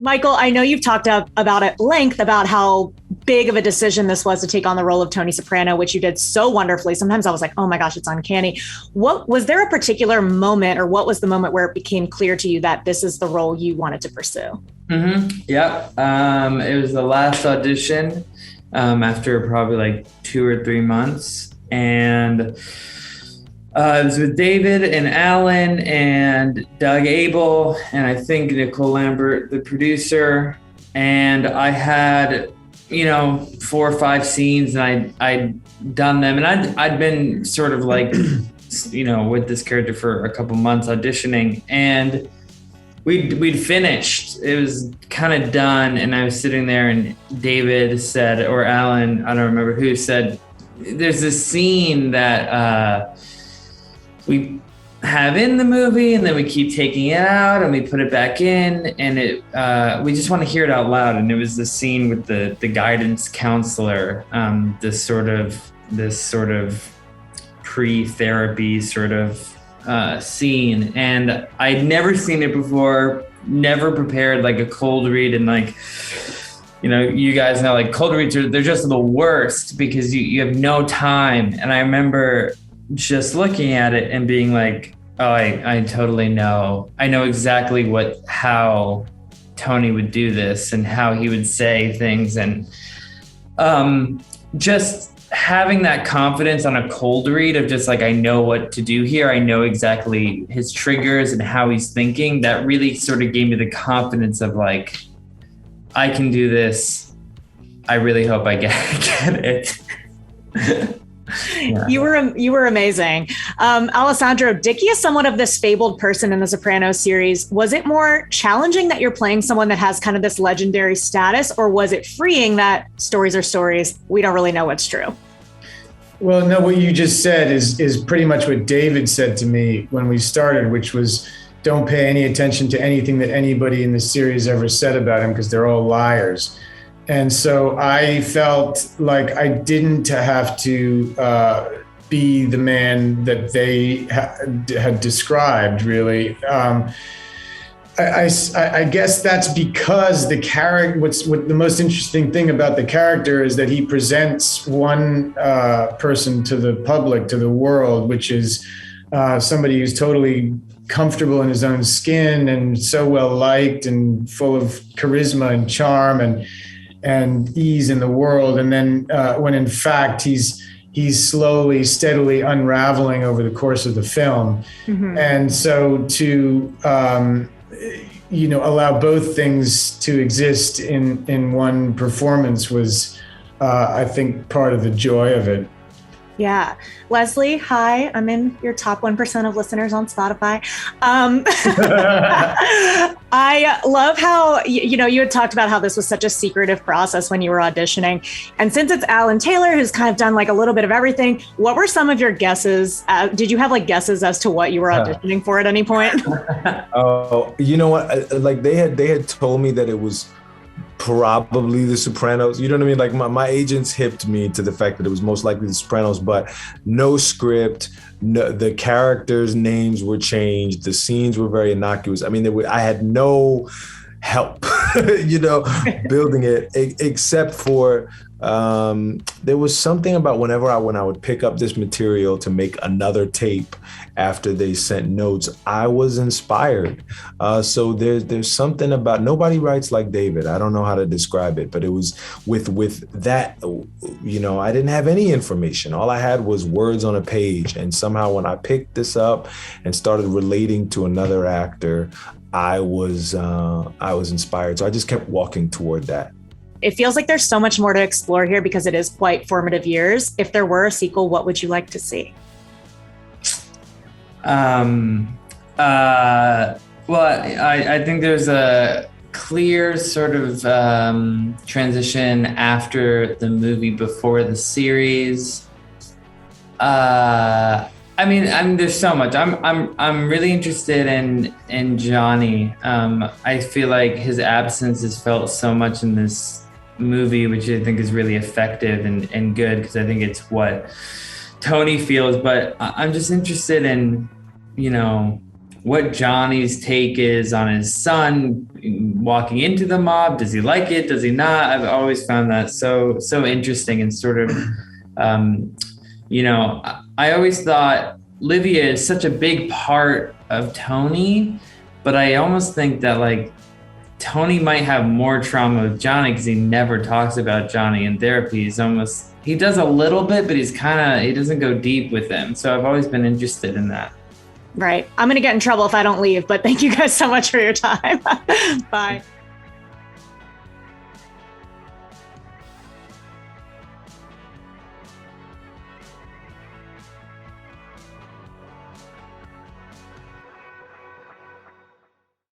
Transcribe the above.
Michael, I know you've talked about at length about how big of a decision this was to take on the role of Tony Soprano, which you did so wonderfully. Sometimes I was like, oh my gosh, it's uncanny. What was there a particular moment, or what was the moment where it became clear to you that this is the role you wanted to pursue? Yep. It was the last audition after probably like 2 or 3 months. And it was with David and Alan and Doug Abel, and I think Nicole Lambert, the producer. And I had, 4 or 5 scenes, and I'd done them. And I'd been sort of like, with this character for a couple months auditioning. And we'd finished. It was kind of done, and I was sitting there, and David said, or Alan, I don't remember who, said, there's this scene that we have in the movie, and then we keep taking it out and we put it back in, and we just want to hear it out loud. And it was the scene with the guidance counselor, this sort of pre-therapy sort of scene. And I'd never seen it before, never prepared, like a cold read. And like, you guys know, like cold reads they're just the worst because you have no time. And I remember just looking at it and being like, oh, I totally know. I know exactly how Tony would do this and how he would say things. And just having that confidence on a cold read of just like, I know what to do here. I know exactly his triggers and how he's thinking. That really sort of gave me the confidence of like, I can do this. I really hope I get it. Yeah. You were amazing. Alessandro, Dickie is somewhat of this fabled person in the Sopranos series. Was it more challenging that you're playing someone that has kind of this legendary status, or was it freeing that stories are stories? We don't really know what's true. Well, no, what you just said is pretty much what David said to me when we started, which was, don't pay any attention to anything that anybody in the series ever said about him because they're all liars. And so I felt like I didn't have to be the man that they had described, really. I guess that's because the character, what the most interesting thing about the character is that he presents one person to the public, to the world, which is somebody who's totally comfortable in his own skin and so well liked and full of charisma and charm and ease in the world. And then when in fact he's slowly, steadily unraveling over the course of the film. Mm-hmm. And so to allow both things to exist in one performance was I think part of the joy of it. Yeah. Leslie, hi. I'm in your top 1% of listeners on Spotify. I love how, you had talked about how this was such a secretive process when you were auditioning. And since it's Alan Taylor, who's kind of done like a little bit of everything, what were some of your guesses? Did you have like guesses as to what you were auditioning for at any point? Oh, you know what? Like they had told me that it was probably The Sopranos. You know what I mean? Like my agents hipped me to the fact that it was most likely The Sopranos, but no script, no, the characters' names were changed. The scenes were very innocuous. I mean, I had no help, building it, except for there was something about when I would pick up this material to make another tape after they sent notes, I was inspired. So there's something about, nobody writes like David. I don't know how to describe it, but it was with that, I didn't have any information. All I had was words on a page. And somehow when I picked this up and started relating to another actor, I was inspired. So I just kept walking toward that. It feels like there's so much more to explore here because it is quite formative years. If there were a sequel, what would you like to see? I think there's a clear sort of transition after the movie, before the series. There's so much. I'm really interested in Johnny. I feel like his absence is felt so much in this movie, which I think is really effective and good, because I think it's what Tony feels. But I'm just interested in, what Johnny's take is on his son walking into the mob. Does he like it? Does he not? I've always found that so interesting and sort of, I always thought Livia is such a big part of Tony, but I almost think that like Tony might have more trauma with Johnny because he never talks about Johnny in therapy. He does a little bit, but he doesn't go deep with him. So I've always been interested in that. Right. I'm going to get in trouble if I don't leave, but thank you guys so much for your time. Bye.